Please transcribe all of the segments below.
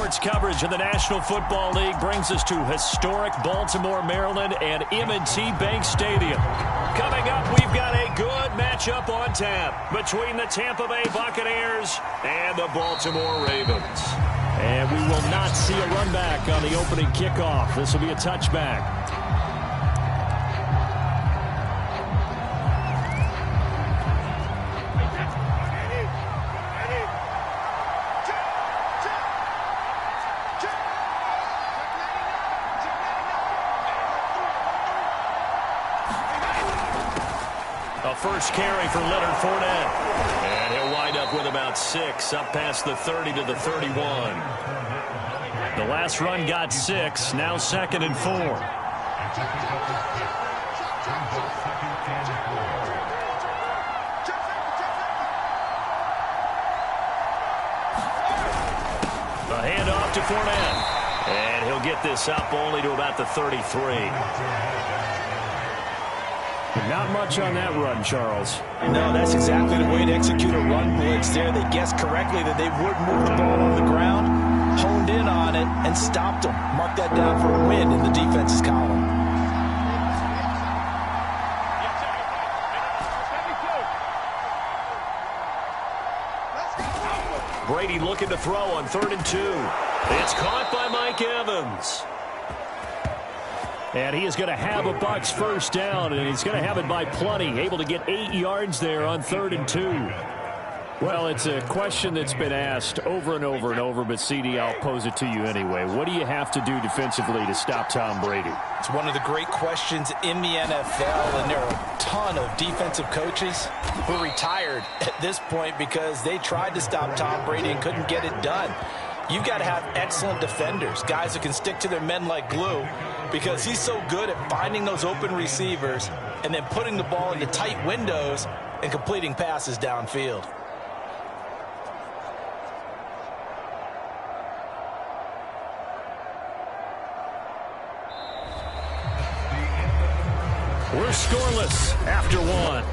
Sports coverage of the National Football League brings us to historic Baltimore, Maryland, and M&T Bank Stadium. Coming up, we've got a good matchup on tap between the Tampa Bay Buccaneers and the Baltimore Ravens. And we will not see a run back on the opening kickoff. This will be a touchback. First carry for Leonard Fournette. And he'll wind up with about 6, up past the 30 to the 31. The last run got 6, now 2nd and 4. A handoff to Fournette. And he'll get this up only to about the 33. Not much on that run, Charles. No, that's exactly the way to execute a run blitz there. They guessed correctly that they would move the ball on the ground, honed in on it, and stopped them. Mark that down for a win in the defense's column. Brady looking to throw on 3rd and 2. It's caught by Mike Evans. And he is going to have a Bucs first down, and he's going to have it by plenty. Able to get 8 yards there on 3rd and 2. Well, it's a question that's been asked over and over and over, but, CD, I'll pose it to you anyway. What do you have to do defensively to stop Tom Brady? It's one of the great questions in the NFL, and there are a ton of defensive coaches who are retired at this point because they tried to stop Tom Brady and couldn't get it done. You've got to have excellent defenders, guys who can stick to their men like glue, because he's so good at finding those open receivers and then putting the ball into tight windows and completing passes downfield. We're scoreless after 1.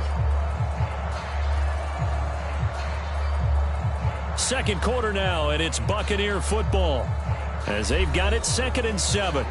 Second quarter now, and it's Buccaneer football as they've got it 2nd and 7.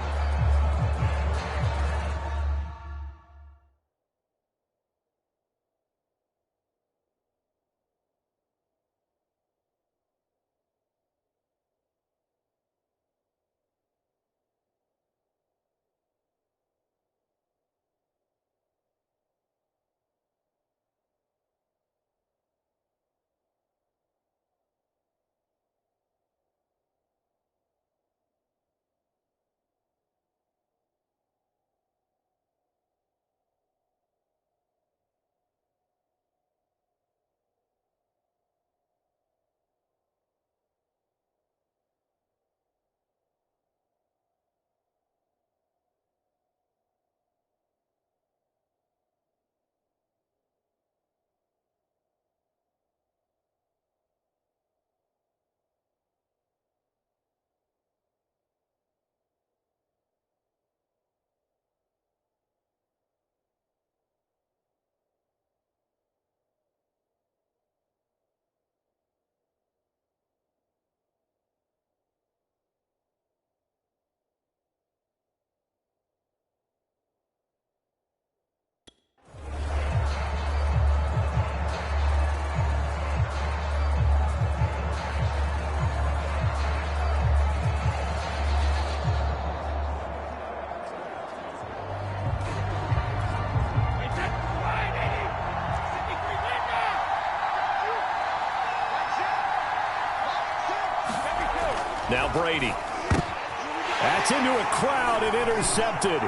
Now Brady. That's into a crowd and intercepted.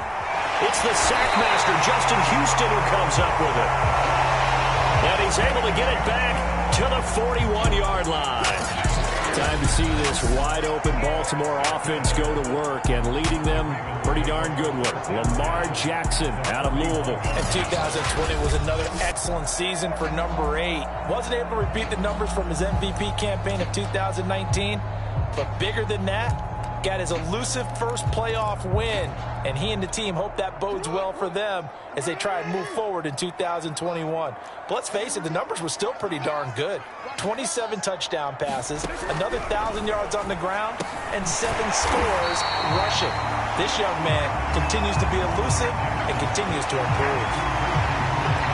It's the sackmaster, Justin Houston, who comes up with it. And he's able to get it back to the 41-yard line. Time to see this wide-open Baltimore offense go to work, and leading them, pretty darn good one. Lamar Jackson out of Louisville. And 2020 was another excellent season for number 8. Wasn't able to repeat the numbers from his MVP campaign of 2019, but bigger than that, got his elusive first playoff win, and he and the team hope that bodes well for them as they try and move forward in 2021. But let's face it, the numbers were still pretty darn good. 27 touchdown passes, another 1,000 yards on the ground, and 7 scores rushing. This young man continues to be elusive and continues to improve.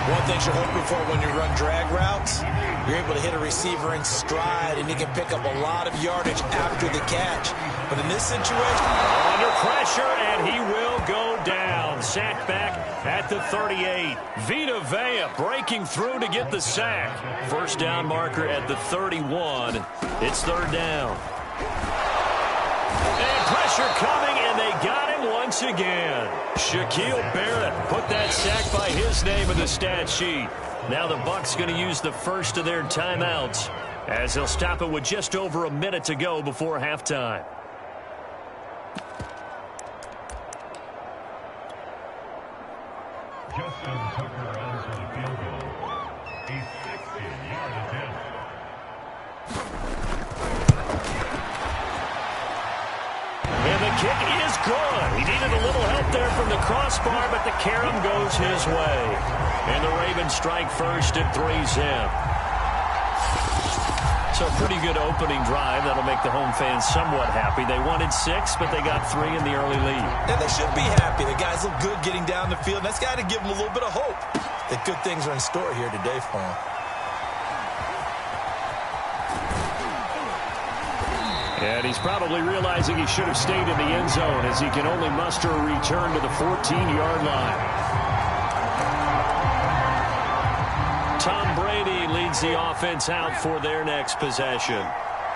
One thing you're hoping for when you run drag routes, you're able to hit a receiver in stride, and he can pick up a lot of yardage after the catch. But in this situation, under pressure, and he will go down. Sacked back at the 38. Vita Vea breaking through to get the sack. First down marker at the 31. It's third down. And pressure coming, and they got him once again. Shaquille Barrett put that sack by his name in the stat sheet. Now the Bucs going to use the first of their timeouts as they'll stop it with just over a minute to go before halftime. Justin Tucker answers the field goal. A 60-yard attempt. And the kick is good. He needed a little help there from the crossbar, but the carom goes his way. And the Ravens strike first at 3-zip. So a pretty good opening drive. That'll make the home fans somewhat happy. They wanted 6, but they got 3 in the early lead. And they should be happy. The guys look good getting down the field. That's got to give them a little bit of hope that good things are in store here today for them. And he's probably realizing he should have stayed in the end zone as he can only muster a return to the 14-yard line. Tom Brady leads the offense out for their next possession.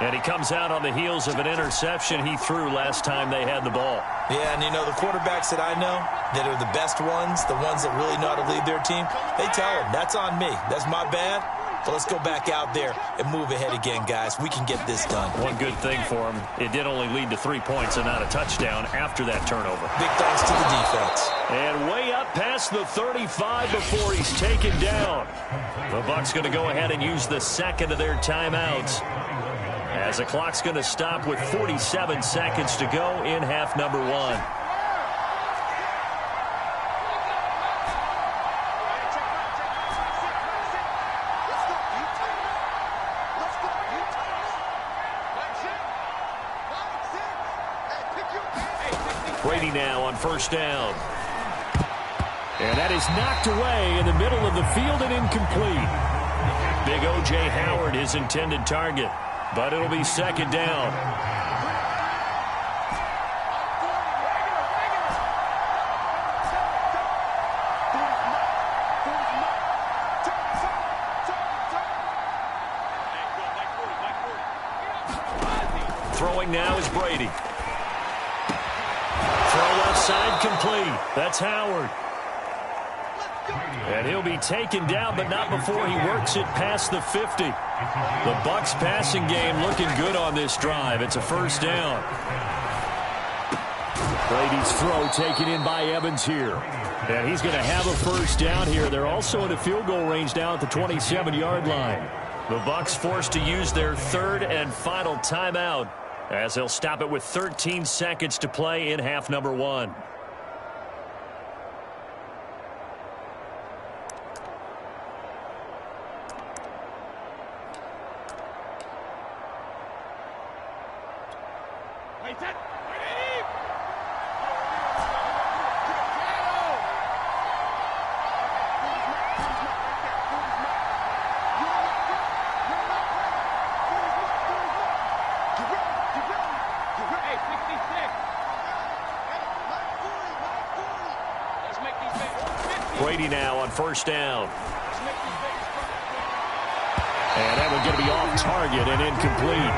And he comes out on the heels of an interception he threw last time they had the ball. Yeah, and you know, the quarterbacks that I know that are the best ones, the ones that really know how to lead their team, they tell them, that's on me. That's my bad. But let's go back out there and move ahead again, guys. We can get this done. One good thing for him, it did only lead to 3 points and not a touchdown after that turnover. Big thanks to the defense. And way up past the 35 before he's taken down. The Bucs going to go ahead and use the second of their timeouts, as the clock's going to stop with 47 seconds to go in half number 1. Brady now on first down. And that is knocked away in the middle of the field and incomplete. Big O.J. Howard, his intended target. But it'll be second down. Throwing now is Brady. Throw left side complete. That's Howard. And he'll be taken down, but not before he works it past the 50. The Bucs passing game looking good on this drive. It's a first down. Brady's throw taken in by Evans here. And he's going to have a first down here. They're also in a field goal range down at the 27-yard line. The Bucs forced to use their third and final timeout, as they'll stop it with 13 seconds to play in half number 1. Brady now on first down. And that one's going to be off target and incomplete.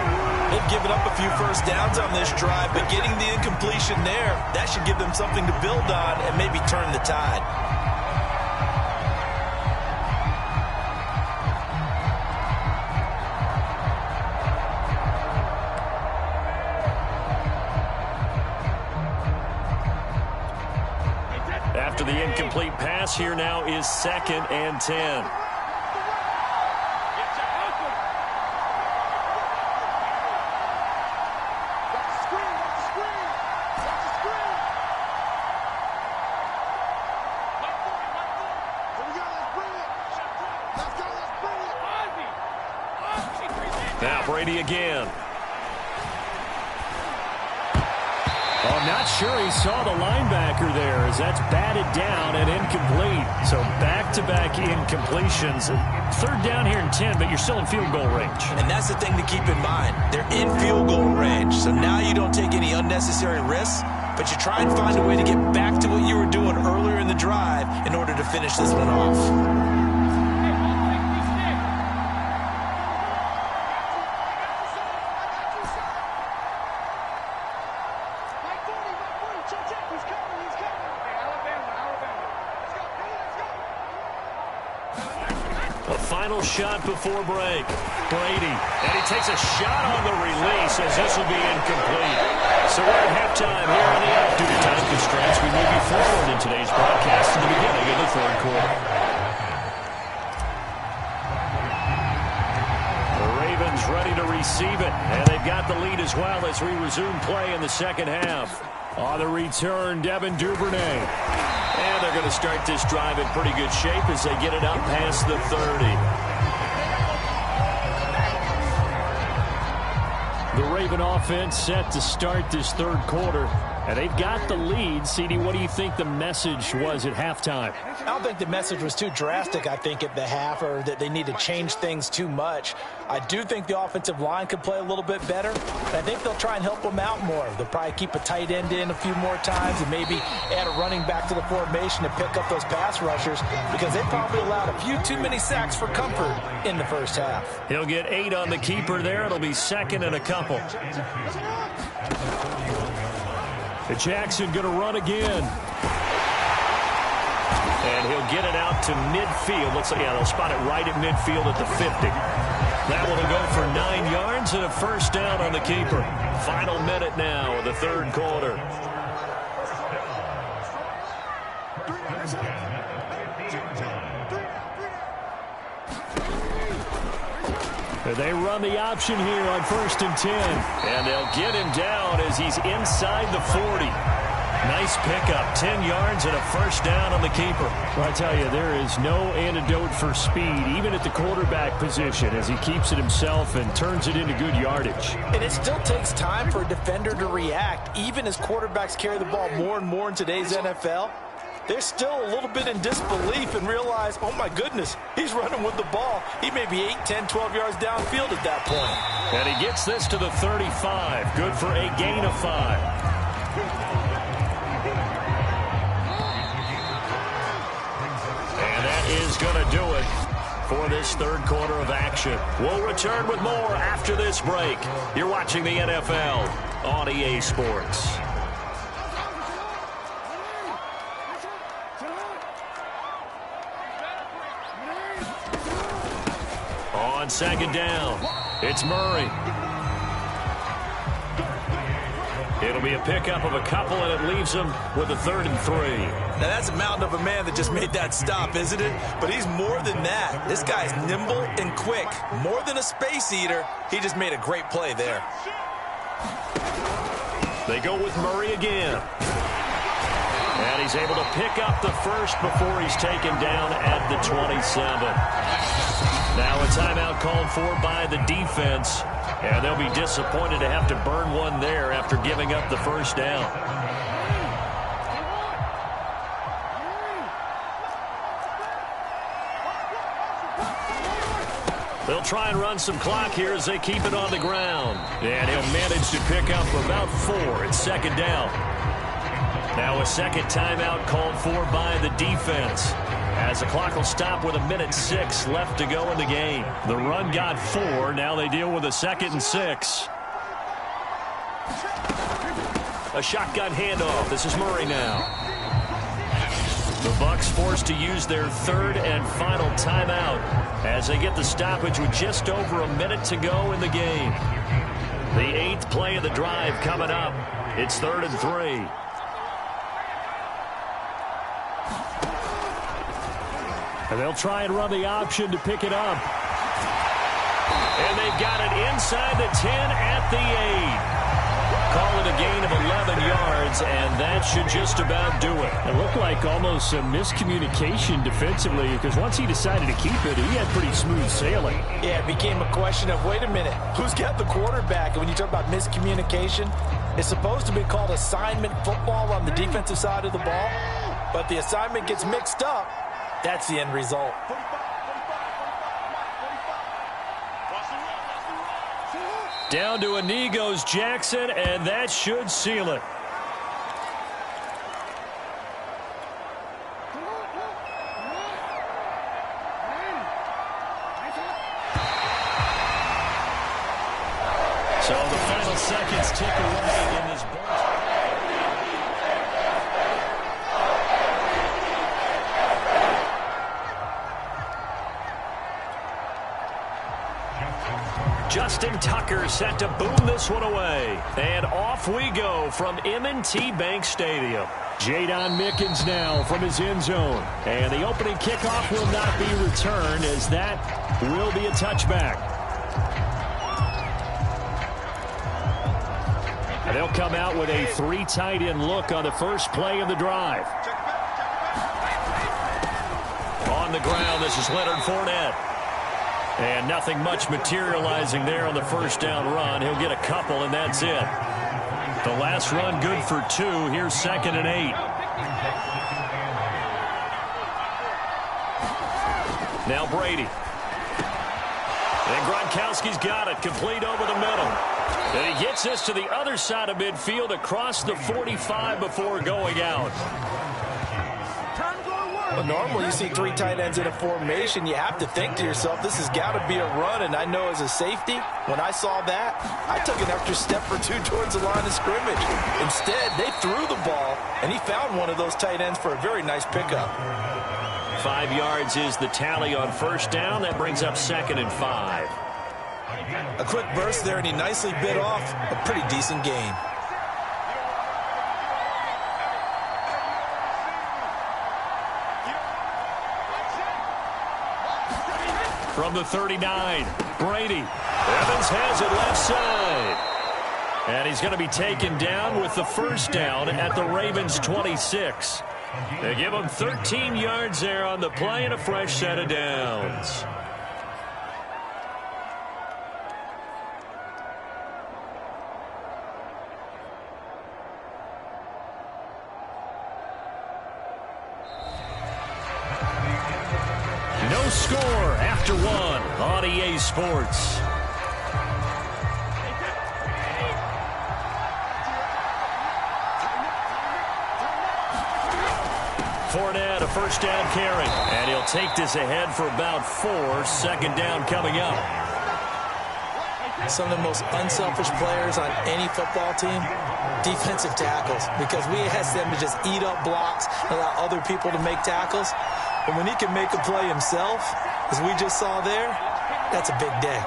They've given up a few first downs on this drive, but getting the incompletion there, that should give them something to build on and maybe turn the tide. After the incomplete pass, here now is 2nd and 10. Brady again. Oh, I'm not sure he saw the linebacker there as that's batted down and incomplete. So back-to-back incompletions. Third down here and 10, but you're still in field goal range. And that's the thing to keep in mind. They're in field goal range. So now you don't take any unnecessary risks, but you try and find a way to get back to what you were doing earlier in the drive in order to finish this one off. Final shot before break. Brady, and he takes a shot on the release as this will be incomplete. So we're at halftime here in the app. Due to time constraints, we move you forward in today's broadcast to the beginning of the third quarter. The Ravens ready to receive it, and they've got the lead as well as we resume play in the second half. On the return, Devin Duvernay. And they're going to start this drive in pretty good shape as they get it out past the 30. The Raven offense set to start this third quarter. And they've got the lead. CD, what do you think the message was at halftime? I don't think the message was too drastic, I think, at the half, or that they need to change things too much. I do think the offensive line could play a little bit better. And I think they'll try and help them out more. They'll probably keep a tight end in a few more times and maybe add a running back to the formation to pick up those pass rushers, because they probably allowed a few too many sacks for comfort in the first half. He'll get 8 on the keeper there. It'll be second and a couple. Jackson going to run again. And he'll get it out to midfield. Looks like, yeah, they'll spot it right at midfield at the 50. That one will go for 9 yards and a first down on the keeper. Final minute now of the third quarter. They run the option here on 1st and 10. And they'll get him down as he's inside the 40. Nice pickup, 10 yards and a first down on the keeper. Well, I tell you, there is no antidote for speed, even at the quarterback position, as he keeps it himself and turns it into good yardage. And it still takes time for a defender to react, even as quarterbacks carry the ball more and more in today's NFL. They're still a little bit in disbelief and realize, oh my goodness, he's running with the ball. He may be 8, 10, 12 yards downfield at that point. And he gets this to the 35. Good for a gain of 5. And that is going to do it for this third quarter of action. We'll return with more after this break. You're watching the NFL on EA Sports. On second down, it's Murray. It'll be a pickup of a couple, and it leaves them with a 3rd and 3. Now, that's a mountain of a man that just made that stop, isn't it? But he's more than that. This guy's nimble and quick. More than a space eater. He just made a great play there. They go with Murray again. And he's able to pick up the first before he's taken down at the 27. Now a timeout called for by the defense. And they'll be disappointed to have to burn one there after giving up the first down. They'll try and run some clock here as they keep it on the ground. And he'll manage to pick up about 4. It's second down. Now a second timeout called for by the defense, as the clock will stop with 1:06 left to go in the game. The run got 4. Now they deal with a 2nd and 6. A shotgun handoff. This is Murray now. The Bucs forced to use their 3rd and final timeout as they get the stoppage with just over 1 minute to go in the game. The 8th play of the drive coming up. It's 3rd and 3. And they'll try and run the option to pick it up. And they've got it inside the 10 at the 8. Call it a gain of 11 yards. yards, and that should just about do it. It looked like almost a miscommunication defensively, because once he decided to keep it, he had pretty smooth sailing. Yeah, it became a question of, wait a minute, who's got the quarterback? And when you talk about miscommunication, it's supposed to be called assignment football on the defensive side of the ball, but the assignment gets mixed up. That's the end result. Down to a knee goes Jackson, and that should seal it. So the final seconds tick away in this ball. Justin Tucker set to boom this one away. And off we go from M&T Bank Stadium. Jadon Mickens now from his end zone. And the opening kickoff will not be returned, as that will be a touchback. And they'll come out with a 3 tight end look on the first play of the drive. On the ground, this is Leonard Fournette. And nothing much materializing there on the first down run. He'll get a couple, and that's it. The last run good for 2. Here's 2nd and 8. Now Brady. And Gronkowski's got it. Complete over the middle. And he gets this to the other side of midfield across the 45 before going out. Well, normally you see 3 tight ends in a formation, you have to think to yourself, this has got to be a run. And I know as a safety, when I saw that, I took an extra step or 2 towards the line of scrimmage. Instead, they threw the ball, and he found one of those tight ends for a very nice pickup. 5 yards is the tally on first down. That brings up 2nd and 5. A quick burst there, and he nicely bit off a pretty decent gain. From the 39, Brady. Evans has it left side. And he's going to be taken down with the first down at the Ravens' 26. They give him 13 yards there on the play and a fresh set of downs. No score after 1 on EA Sports. Fournette, a first down carry. And he'll take this ahead for about 4. 2nd down coming up. Some of the most unselfish players on any football team, defensive tackles, because we ask them to just eat up blocks, allow other people to make tackles. But when he can make a play himself, as we just saw there, that's a big day.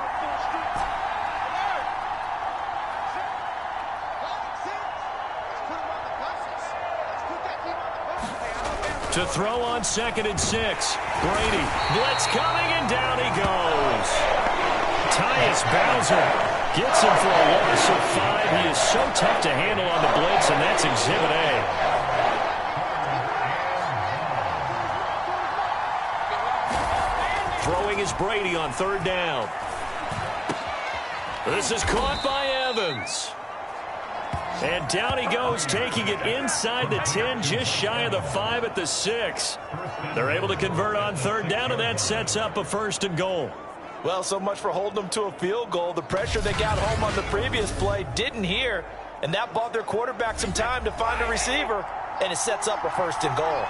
To throw on 2nd and 6. Brady, blitz coming, and down he goes. Tyus Bowser gets him for a loss of 5. He is so tough to handle on the blitz, and that's Exhibit A. Throwing is Brady on 3rd down. This is caught by Evans. And down he goes, taking it inside the 10, just shy of the 5 at the 6. They're able to convert on 3rd down, and that sets up a 1st and goal. Well, so much for holding them to a field goal. The pressure they got home on the previous play didn't hear, and that bought their quarterback some time to find a receiver, and it sets up a 1st and goal.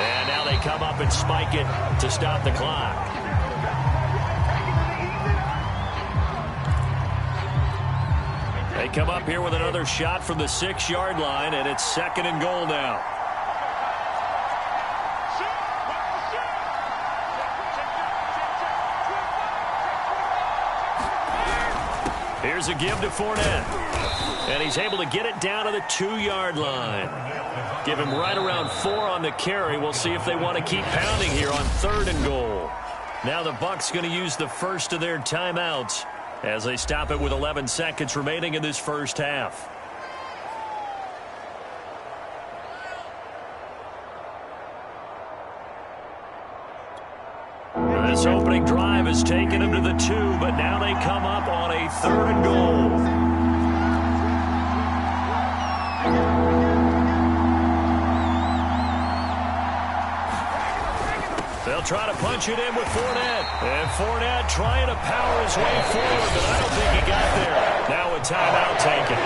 And now they come up and spike it to stop the clock. They come up here with another shot from the 6-yard line, and it's 2nd and goal now. Here's a give to Fournette. And he's able to get it down to the 2-yard line. Give him right around 4 on the carry. We'll see if they want to keep pounding here on 3rd and goal. Now the Bucs going to use the first of their timeouts as they stop it with 11 seconds remaining in this first half. This opening drive has taken them to the 2, but now they come up on a 3rd and goal. They'll try to punch it in with Fournette. And Fournette trying to power his way forward, but I don't think he got there. Now a timeout taken.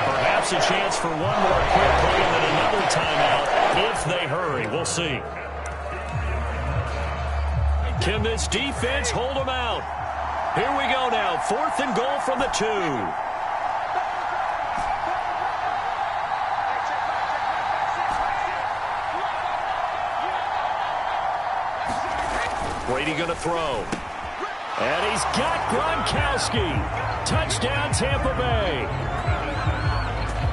Perhaps a chance for one more quick play and then another timeout if they hurry. We'll see. Can this defense hold them out? Here we go now. 4th and goal from the 2. Brady going to throw. And he's got Gronkowski. Touchdown, Tampa Bay.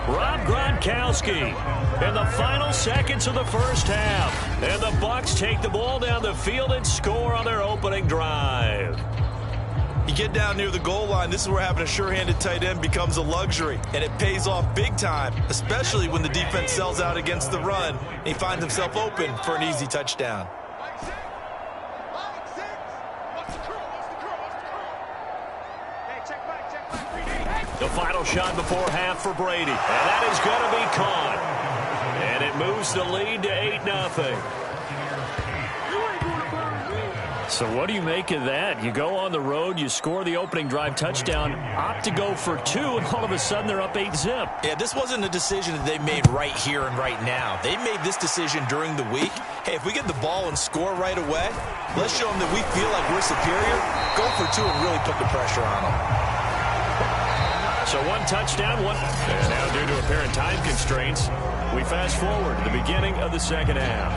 Rob Gronkowski in the final seconds of the first half. And the Bucs take the ball down the field and score on their opening drive. You get down near the goal line, this is where having a sure-handed tight end becomes a luxury, and it pays off big time, especially when the defense sells out against the run, and he finds himself open for an easy touchdown. The final shot before half for Brady, and that is going to be caught. And it moves the lead to 8-0. So what do you make of that? You go on the road, you score the opening drive touchdown, opt to go for 2, and all of a sudden they're up 8-zip. Yeah, this wasn't a decision that they made right here and right now. They made this decision during the week. Hey, if we get the ball and score right away, let's show them that we feel like we're superior. Go for 2 and really put the pressure on them. So 1 touchdown, 1. And now due to apparent time constraints, we fast forward to the beginning of the second half.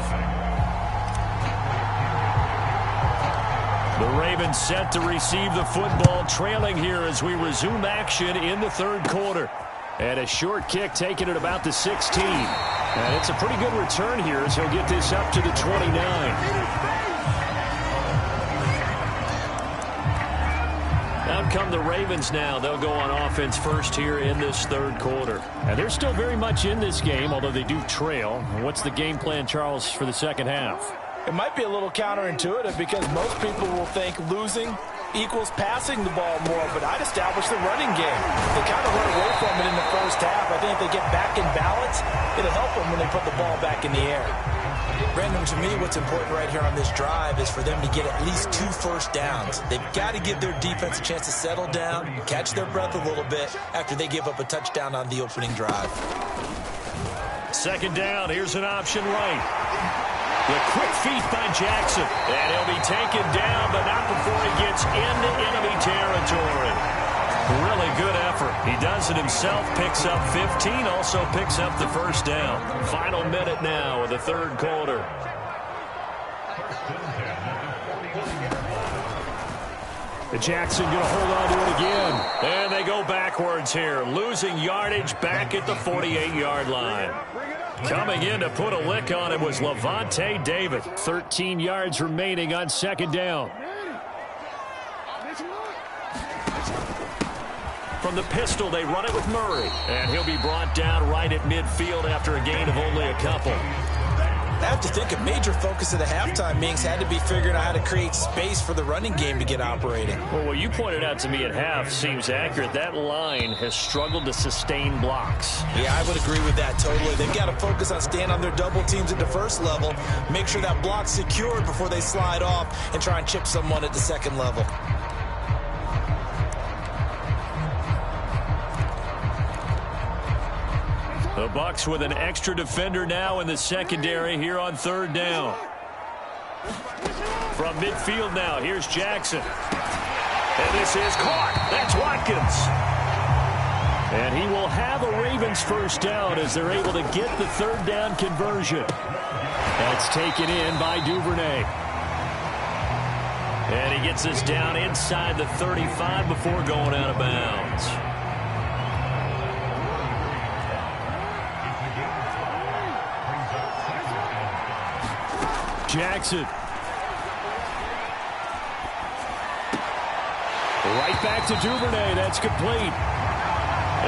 The Ravens set to receive the football, trailing here as we resume action in the 3rd quarter. And a short kick taken at about the 16. And it's a pretty good return here as he'll get this up to the 29. Out come the Ravens now. They'll go on offense first here in this 3rd quarter. And they're still very much in this game, although they do trail. What's the game plan, Charles, for the second half? It might be a little counterintuitive because most people will think losing equals passing the ball more, but I'd establish the running game. They kind of run away from it in the first half. I think if they get back in balance, it'll help them when they put the ball back in the air. Brandon, to me, what's important right here on this drive is for them to get at least 2 first downs. They've got to give their defense a chance to settle down, catch their breath a little bit after they give up a touchdown on the opening drive. 2nd down, here's an option right. The quick feet by Jackson. And he'll be taken down, but not before he gets into enemy territory. Really good effort. He does it himself, picks up 15, also picks up the first down. Final minute now of the 3rd quarter. The Jackson going to hold on to it again. And they go backwards here, losing yardage back at the 48-yard line. Coming in to put a lick on it was Levante David. 13 yards remaining on 2nd down. From the pistol, they run it with Murray. And he'll be brought down right at midfield after a gain of only a couple. I have to think a major focus of the halftime meetings had to be figuring out how to create space for the running game to get operating. Well, what you pointed out to me at half seems accurate. That line has struggled to sustain blocks. Yeah, I would agree with that totally. They've got to focus on staying on their double teams at the first level, make sure that block's secured before they slide off and try and chip someone at the 2nd level. The Bucs with an extra defender now in the secondary here on 3rd down. From midfield now, here's Jackson. And this is caught. That's Watkins. And he will have a Ravens first down as they're able to get the 3rd down conversion. That's taken in by Duvernay. And he gets this down inside the 35 before going out of bounds. Jackson. Right back to Duvernay. That's complete.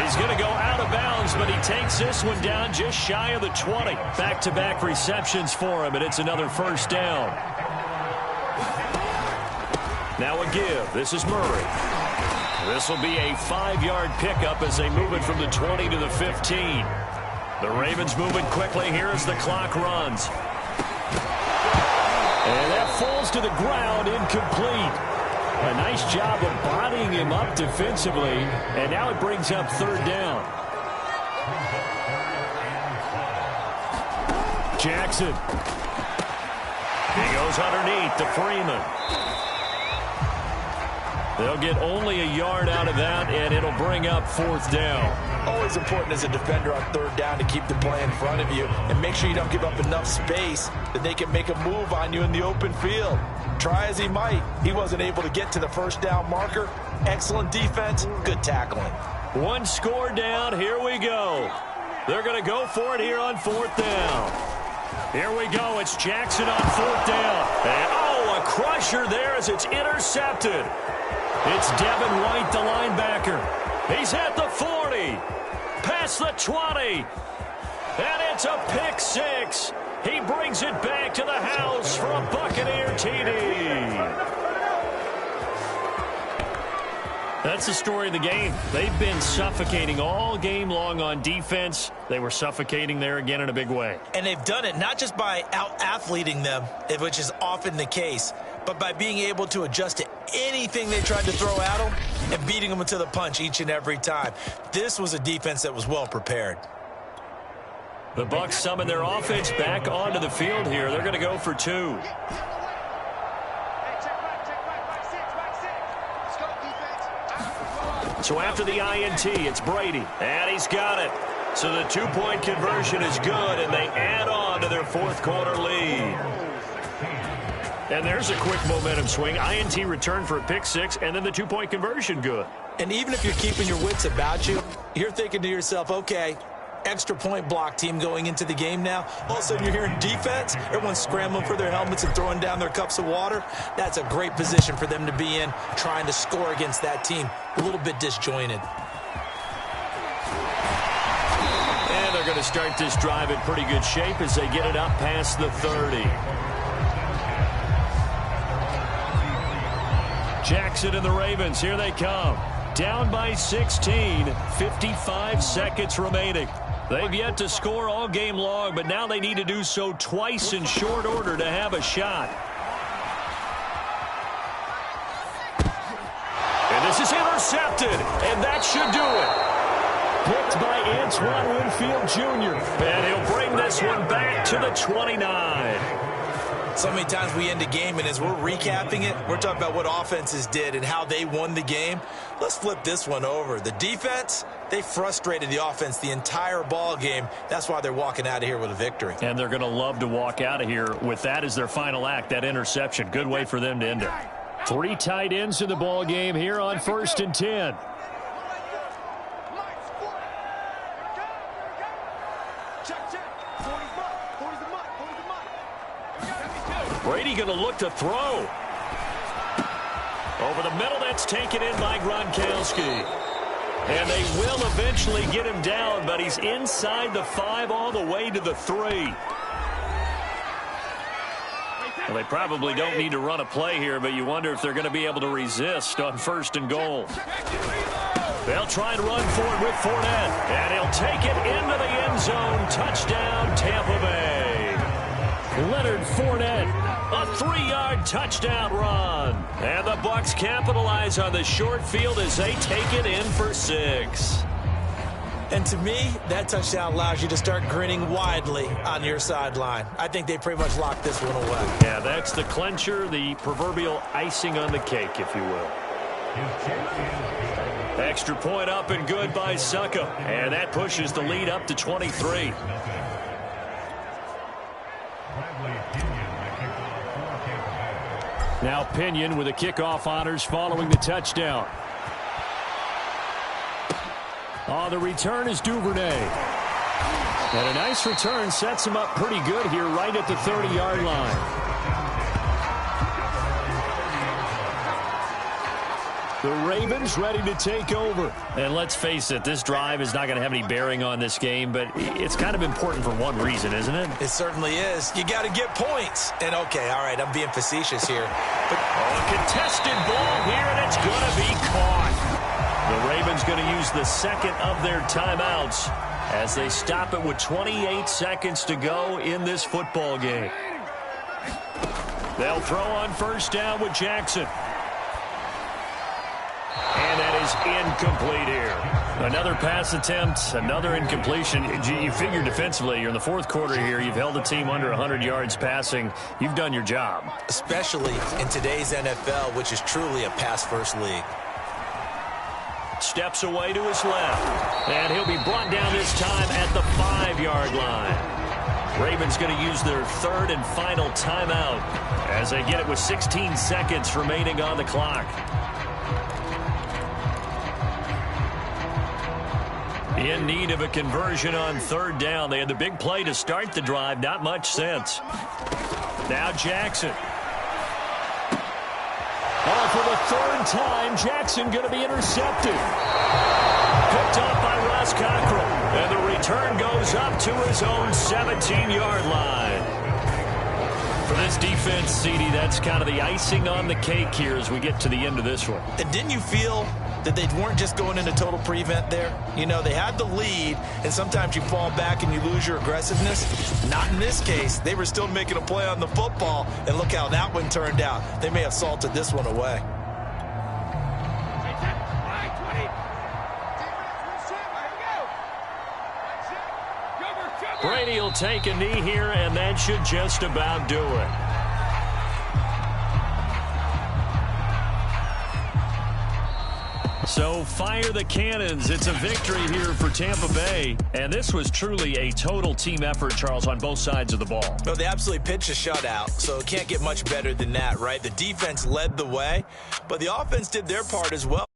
He's going to go out of bounds, but he takes this one down just shy of the 20. Back-to-back receptions for him, and it's another first down. Now a give. This is Murray. This will be a 5-yard pickup as they move it from the 20 to the 15. The Ravens moving quickly here as the clock runs. And that falls to the ground, incomplete. A nice job of bodying him up defensively, and now it brings up third down. Jackson. He goes underneath to Freeman. They'll get only a yard out of that, and it'll bring up fourth down. Always important as a defender on third down to keep the play in front of you and make sure you don't give up enough space that they can make a move on you in the open field. Try as he might, he wasn't able to get to the first down marker. Excellent defense, good tackling. One score down, here we go. They're going to go for it here on fourth down. Here we go, it's Jackson on fourth down. And, a crusher there as it's intercepted. It's Devin White, the linebacker. He's at the 40, past the 20, and it's a pick six. He brings it back to the house for a Buccaneer TD. That's the story of the game. They've been suffocating all game long on defense. They were suffocating there again in a big way. And they've done it not just by out-athleting them, which is often the case, but by being able to adjust to anything they tried to throw at them and beating them to the punch each and every time. This was a defense that was well prepared. The Bucs summon their offense back onto the field here. They're going to go for two. So after the INT, it's Brady, and he's got it. So the two-point conversion is good, and they add on to their fourth quarter lead. And there's a quick momentum swing. INT return for a pick six, and then the two-point conversion good. And even if you're keeping your wits about you, you're thinking to yourself, okay, extra point block team going into the game now. All of a sudden you're hearing defense. Everyone's scrambling for their helmets and throwing down their cups of water. That's a great position for them to be in, trying to score against that team. A little bit disjointed. And they're going to start this drive in pretty good shape as they get it up past the 30. Jackson and the Ravens, here they come. Down by 16, 55 seconds remaining. They've yet to score all game long, but now they need to do so twice in short order to have a shot. And this is intercepted, and that should do it. Picked by Antoine Winfield Jr., and he'll bring this one back to the 29. So many times we end a game, and as we're recapping it, we're talking about what offenses did and how they won the game. Let's flip this one over. The defense, they frustrated the offense the entire ball game. That's why they're walking out of here with a victory. And they're going to love to walk out of here with that as their final act, that interception. Good way for them to end it. 3 tight ends in the ball game here on 1st and 10. Brady going to look to throw. Over the middle, that's taken in by Gronkowski. And they will eventually get him down, but he's inside the 5 all the way to the 3. Well, they probably don't need to run a play here, but you wonder if they're going to be able to resist on 1st and goal. They'll try and run for it with Fournette, and he'll take it into the end zone. Touchdown, Tampa Bay. Leonard Fournette, a 3-yard touchdown run. And the Bucs capitalize on the short field as they take it in for 6. And to me, that touchdown allows you to start grinning widely on your sideline. I think they pretty much locked this one away. Yeah, that's the clincher, the proverbial icing on the cake, if you will. Extra point up and good by Succa. And that pushes the lead up to 23. Now Pinion with the kickoff honors following the touchdown. The return is Duvernay. And a nice return sets him up pretty good here right at the 30-yard line. The Ravens ready to take over. And let's face it, this drive is not going to have any bearing on this game, but it's kind of important for one reason, isn't it? It certainly is. You got to get points. And, okay, all right, I'm being facetious here. But a contested ball here, and it's going to be caught. The Ravens going to use the second of their timeouts as they stop it with 28 seconds to go in this football game. They'll throw on first down with Jackson. And that is incomplete here. Another pass attempt, another incompletion. You figure defensively, you're in the fourth quarter here. You've held the team under 100 yards passing. You've done your job. Especially in today's NFL, which is truly a pass-first league. Steps away to his left. And he'll be brought down this time at the 5-yard line. Ravens going to use their third and final timeout as they get it with 16 seconds remaining on the clock. In need of a conversion on third down. They had the big play to start the drive. Not much sense. Now Jackson. Oh, for the third time, Jackson going to be intercepted. Picked up by Ross Cockrell. And the return goes up to his own 17-yard line. For this defense, CD, that's kind of the icing on the cake here as we get to the end of this one. And didn't you feel that they weren't just going into total prevent there? You know, they had the lead, and sometimes you fall back and you lose your aggressiveness. Not in this case. They were still making a play on the football, and look how that one turned out. They may have salted this one away. Brady will take a knee here, and that should just about do it. So fire the cannons. It's a victory here for Tampa Bay. And this was truly a total team effort, Charles, on both sides of the ball. Well, they absolutely pitched a shutout, so it can't get much better than that, right? The defense led the way, but the offense did their part as well.